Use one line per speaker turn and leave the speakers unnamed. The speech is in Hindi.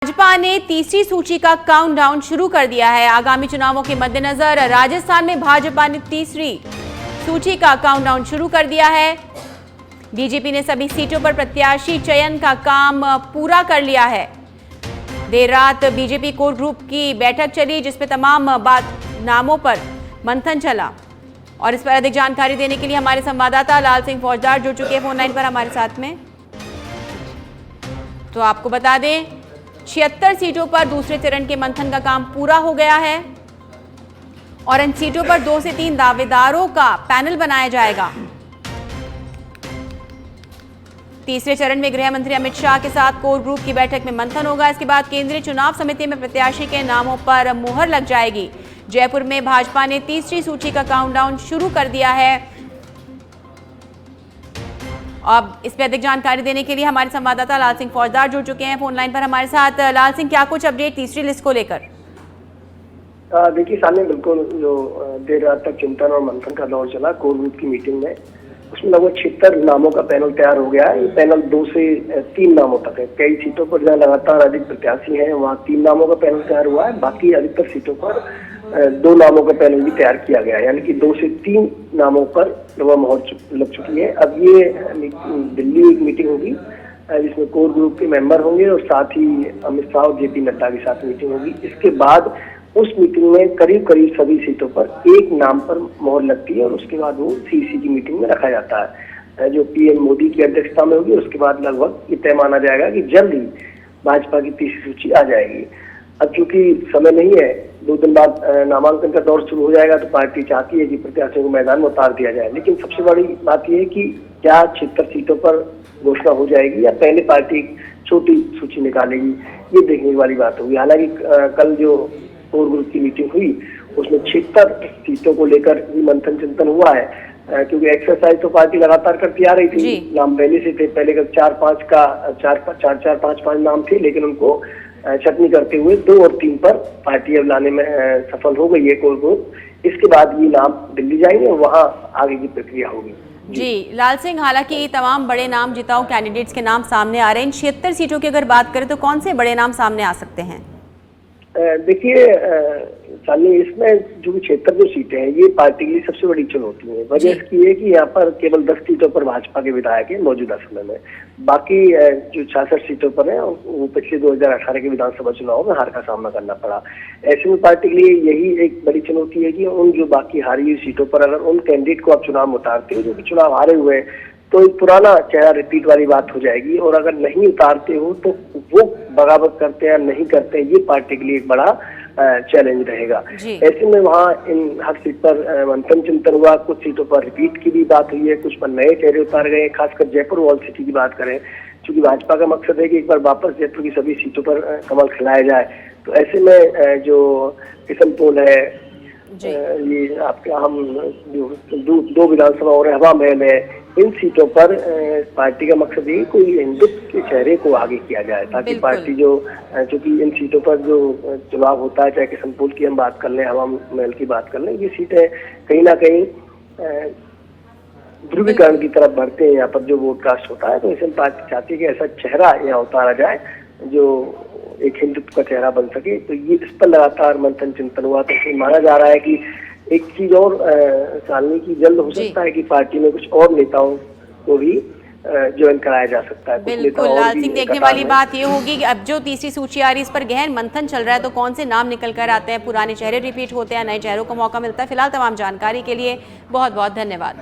भाजपा ने तीसरी सूची का काउंटडाउन शुरू कर दिया है। आगामी चुनावों के मद्देनजर राजस्थान में भाजपा ने तीसरी सूची का काउंटडाउन शुरू कर दिया है। बीजेपी ने सभी सीटों पर प्रत्याशी चयन का काम पूरा कर लिया है। देर रात बीजेपी कोर ग्रुप की बैठक चली, जिसमें तमाम नामों पर मंथन चला। और इस पर अधिक जानकारी देने के लिए हमारे संवाददाता लाल सिंह फौजदार जुड़ चुके हैं फोन लाइन पर हमारे साथ में। तो आपको बता दें, 76 सीटों पर दूसरे चरण के मंथन का काम पूरा हो गया है और इन सीटों पर 2 से 3 दावेदारों का पैनल बनाया जाएगा। तीसरे चरण में गृह मंत्री अमित शाह के साथ कोर ग्रुप की बैठक में मंथन होगा। इसके बाद केंद्रीय चुनाव समिति में प्रत्याशी के नामों पर मुहर लग जाएगी। जयपुर में भाजपा ने तीसरी सूची का काउंटडाउन शुरू कर दिया है। अब इस पर अधिक जानकारी देने के लिए हमारे संवाददाता लाल सिंह फौजदार जुड़ चुके हैं फोन लाइन पर हमारे साथ। लाल सिंह, क्या कुछ अपडेट तीसरी लिस्ट को लेकर?
देखिए सामने बिल्कुल जो देर रात तक चिंतन और मंथन का दौर चला कोर ग्रुप की मीटिंग में, उसमें लगभग 76 नामों का पैनल तैयार हो गया है। ये पैनल 2 से 3 नामों तक है। कई सीटों पर जहाँ लगातार अधिक प्रत्याशी हैं वहाँ 3 नामों का पैनल तैयार हुआ है। बाकी अधिकतर सीटों पर 2 नामों का पैनल भी तैयार किया गया है, यानी कि 2 से 3 नामों पर लगभग मोहर लग चुकी है। अब ये दिल्ली एक मीटिंग होगी जिसमें कोर ग्रुप के मेंबर होंगे और साथ ही अमित शाह और जेपी नड्डा के साथ मीटिंग होगी। इसके बाद उस मीटिंग में करीब करीब सभी सीटों पर एक नाम पर मोहर लगती है और उसके बाद वो सीसी की मीटिंग में रखा जाता है, जो पीएम मोदी की अध्यक्षता में होगी। उसके बाद लगभग ये तय माना जाएगा कि जल्द ही भाजपा की तीसरी सूची आ जाएगी। अब चूंकि समय नहीं है, 2 दिन बाद नामांकन का दौर शुरू हो जाएगा, तो पार्टी चाहती है कि प्रत्याशियों को मैदान में उतार दिया जाए। लेकिन सबसे बड़ी बात यह है कि क्या 76 सीटों पर घोषणा हो जाएगी या पहले पार्टी छोटी सूची निकालेगी, ये देखने वाली बात होगी। हालांकि कल जो कोर ग्रुप की मीटिंग हुई उसमें 76 सीटों को लेकर भी मंथन चिंतन हुआ है, क्योंकि एक्सरसाइज तो पार्टी लगातार करती आ रही थी। नाम पहले से थे, पहले का 4-5 नाम थे, लेकिन उनको छटनी करते हुए 2 और 3 पर पार्टी अब लाने में सफल हो गई है कोर ग्रुप। इसके बाद ये नाम दिल्ली जाएंगे और वहाँ आगे की प्रक्रिया होगी।
जी लाल सिंह, हालांकि तमाम बड़े नाम जिताऊ कैंडिडेट्स के नाम सामने आ रहे हैं। इन 76 सीटों की अगर बात करें तो कौन से बड़े नाम सामने आ सकते हैं?
देखिए सालनी, इसमें जो 76 जो सीटें हैं ये पार्टी के लिए सबसे बड़ी चुनौती है। वजह इसकी है कि यहाँ पर केवल 10 सीटों पर भाजपा के विधायक हैं मौजूदा समय में। बाकी जो 66 सीटों पर है वो पिछले 2018 के विधानसभा चुनाव में हार का सामना करना पड़ा। ऐसे में पार्टी के लिए यही एक बड़ी चुनौती है कि उन जो बाकी हारी हुई सीटों पर अगर उन कैंडिडेट को आप चुनाव में उतारते हो जो कि चुनाव हारे हुए हैं, तो एक पुराना चेहरा रिपीट वाली बात हो जाएगी। और अगर नहीं उतारते हो तो वो बगावत करते हैं या नहीं करते हैं, ये पार्टी के लिए एक बड़ा चैलेंज रहेगा। ऐसे में वहाँ इन हर सीट पर मंथन चिंतन हुआ। कुछ सीटों पर रिपीट की भी बात हुई है, कुछ पर नए चेहरे उतारे गए। खासकर जयपुर वॉल सिटी की बात करें, क्योंकि भाजपा का मकसद है कि एक बार वापस जयपुर की सभी सीटों पर कमल खिलाया जाए। तो ऐसे में जो किशनपोल है, ये आपके हम जो 2 विधानसभा और हवा महल है, इन सीटों पर पार्टी का मकसद है कोई हिंदुत्व के चेहरे को आगे किया जाए, ताकि पार्टी जो चूंकि इन सीटों पर जो चुनाव होता है, चाहे किशनपोल की हम बात कर लें, हवा महल की बात कर लें, ये सीटें कहीं ना कहीं ध्रुवीकरण की तरफ बढ़ते हैं। यहाँ पर जो वोट कास्ट होता है, तो इसमें पार्टी चाहती है कि ऐसा चेहरा यहाँ उतारा जाए जो एक हिंदुत्व का चेहरा बन सके। तो ये इस पर लगातार मंथन चिंतन हुआ। तो माना जा रहा है कि एक चीज और सालनी की जल्द हो सकता है कि पार्टी में कुछ और नेताओं को भी ज्वाइन कराया जा सकता है।
बिल्कुल लाल सिंह, देखने वाली बात ये होगी कि अब जो तीसरी सूची आ रही है इस पर गहन मंथन चल रहा है, तो कौन से नाम निकल कर आते हैं, पुराने चेहरे रिपीट होते हैं, नए चेहरों को मौका मिलता है। फिलहाल तमाम जानकारी के लिए बहुत बहुत धन्यवाद।